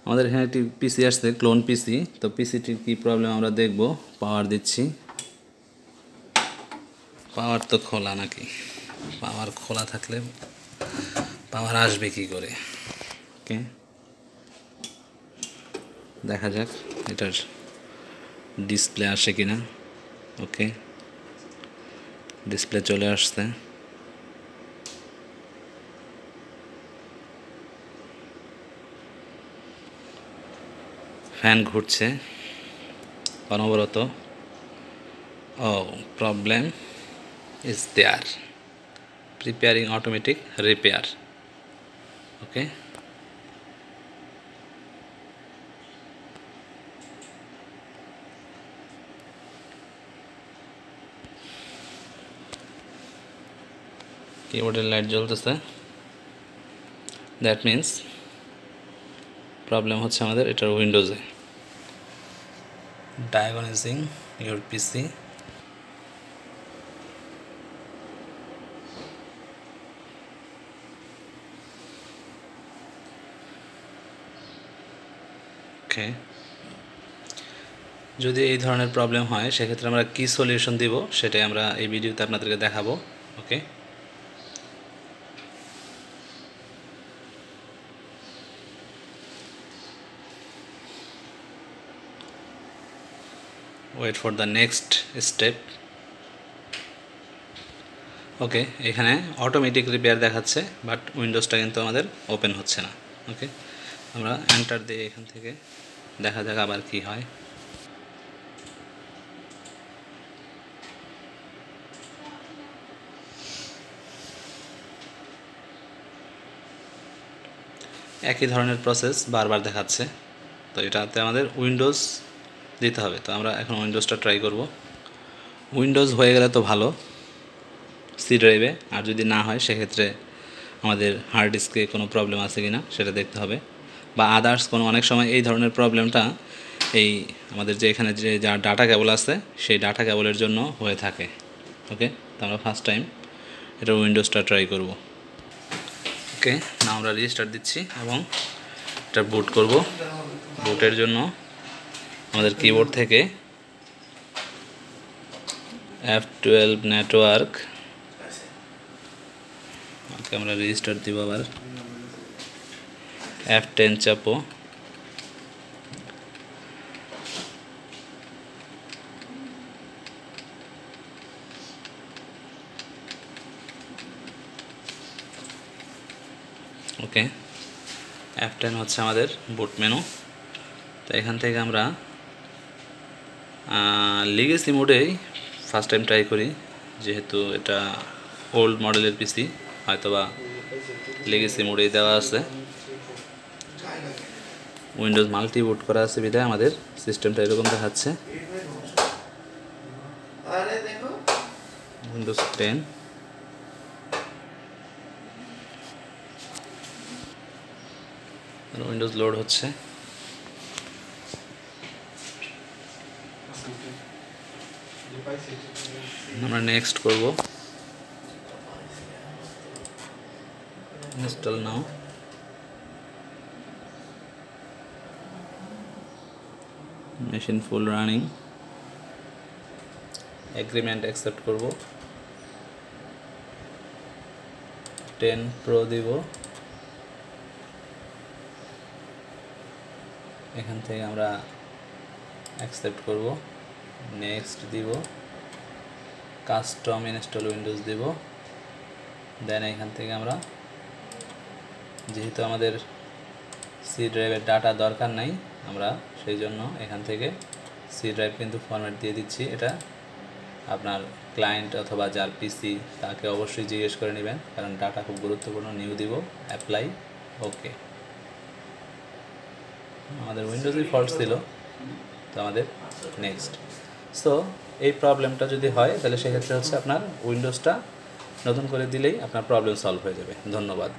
আমাদের এখানে একটি পিসি আসছে, ক্লোন পিসি। তো পিসিটির কী প্রবলেম আমরা দেখব। পাওয়ার দিচ্ছি। পাওয়ার তো খোলা নাকি? পাওয়ার খোলা থাকলে পাওয়ার আসবে কি করে? ওকে, দেখা যাক এটার ডিসপ্লে আসে কিনা। ওকে, ডিসপ্লে চলে আসছে। ফ্যান ঘুরছে অনবরত। Oh, problem is there, preparing automatic repair. Okay, কিবোর্ডের লাইট জ্বলতেছে, দ্যাট মিন্স প্রবলেম হচ্ছে আমাদের এটার উইন্ডোজে। ডায়াগনাইজিং ইউর পিসি। ওকে, যদি এই ধরনের প্রবলেম হয় সেক্ষেত্রে আমরা কী সলিউশন দিব সেটাই আমরা এই ভিডিওতে আপনাদেরকে দেখাবো। Okay, wait for the next step. Okay, এখানে অটোমেটিক রিপেয়ার দেখাচ্ছে, বাট উইন্ডোজটা কিন্তু আমাদের ওপেন হচ্ছে না। ওকে, আমরা এন্টার দিয়ে এখান থেকে দেখা যাক আবার কি হয়। একই ধরনের প্রসেস বারবার দেখাচ্ছে। তো এটাতে আমাদের উইন্ডোজ দিতে হবে। তো আমরা এখন উইন্ডোজটা ট্রাই করব। উইন্ডোজ হয়ে গেলে তো ভালো সি ড্রাইভে, আর যদি না হয় সেক্ষেত্রে আমাদের হার্ড ডিস্কে কোনো প্রবলেম আছে কি না সেটা দেখতে হবে, বা আদার্স কোনো। অনেক সময় এই ধরনের প্রবলেমটা এই আমাদের যে এখানে যে যা ডাটা কেবল আছে সেই ডাটা কেবলের জন্য হয়ে থাকে। ওকে, তো আমরা ফার্স্ট টাইম এটা উইন্ডোজটা ট্রাই করব। ওকে, না আমরা রিস্টার্ট দিচ্ছি এবং এটা বুট করব। বুটের জন্য আমাদের কিবোর্ড থেকে F12 নেটওয়ার্ক। ওকে, আমরা রেজিস্টার দিব। আবার F10 চাপো। ওকে, F10 হচ্ছে আমাদের বুট মেনু। তো এখান থেকে আমরা লিগেসি মোডেই ফার্স্ট টাইম ট্রাই করি, যেহেতু এটা ওল্ড মডেলের পিসি, হয়তোবা লিগেসি মোডেই দেওয়া আছে। উইন্ডোজ মাল্টি বুট করা আছে বিধায় আমাদের সিস্টেমটা এরকম দেখাচ্ছে। উইন্ডোজ 10, উইন্ডোজ লোড হচ্ছে। আমরা নেক্সট করব। ইনস্টল নাও। Machine full running. Agreement accept করব। 10 প্রো দিব। এখান থেকে আমরা অ্যাকসেপ্ট করব, নেক্সট দিব, কাস্টম ইনস্টল উইন্ডোজ দিব। দেন এখান থেকে আমরা, যেহেতু আমাদের সি ড্রাইভের ডাটা দরকার নাই, আমরা সেই জন্য এখান থেকে সি ড্রাইভ কিন্তু ফরম্যাট দিয়ে দিচ্ছি। এটা আপনার ক্লায়েন্ট অথবা যার পিসি তাকে অবশ্যই জিজ্ঞেস করে নেবেন, কারণ ডাটা খুব গুরুত্বপূর্ণ। নিউ দিব, অ্যাপ্লাই। ওকে, আমাদের উইন্ডোজই ফল্ট ছিল, তো আমাদের নেক্সট। সো এই প্রবলেমটা যদি হয় তাহলে সেক্ষেত্রে হচ্ছে আপনার উইন্ডোজটা নতুন করে দিলেই আপনার প্রবলেম সলভ হয়ে যাবে। ধন্যবাদ।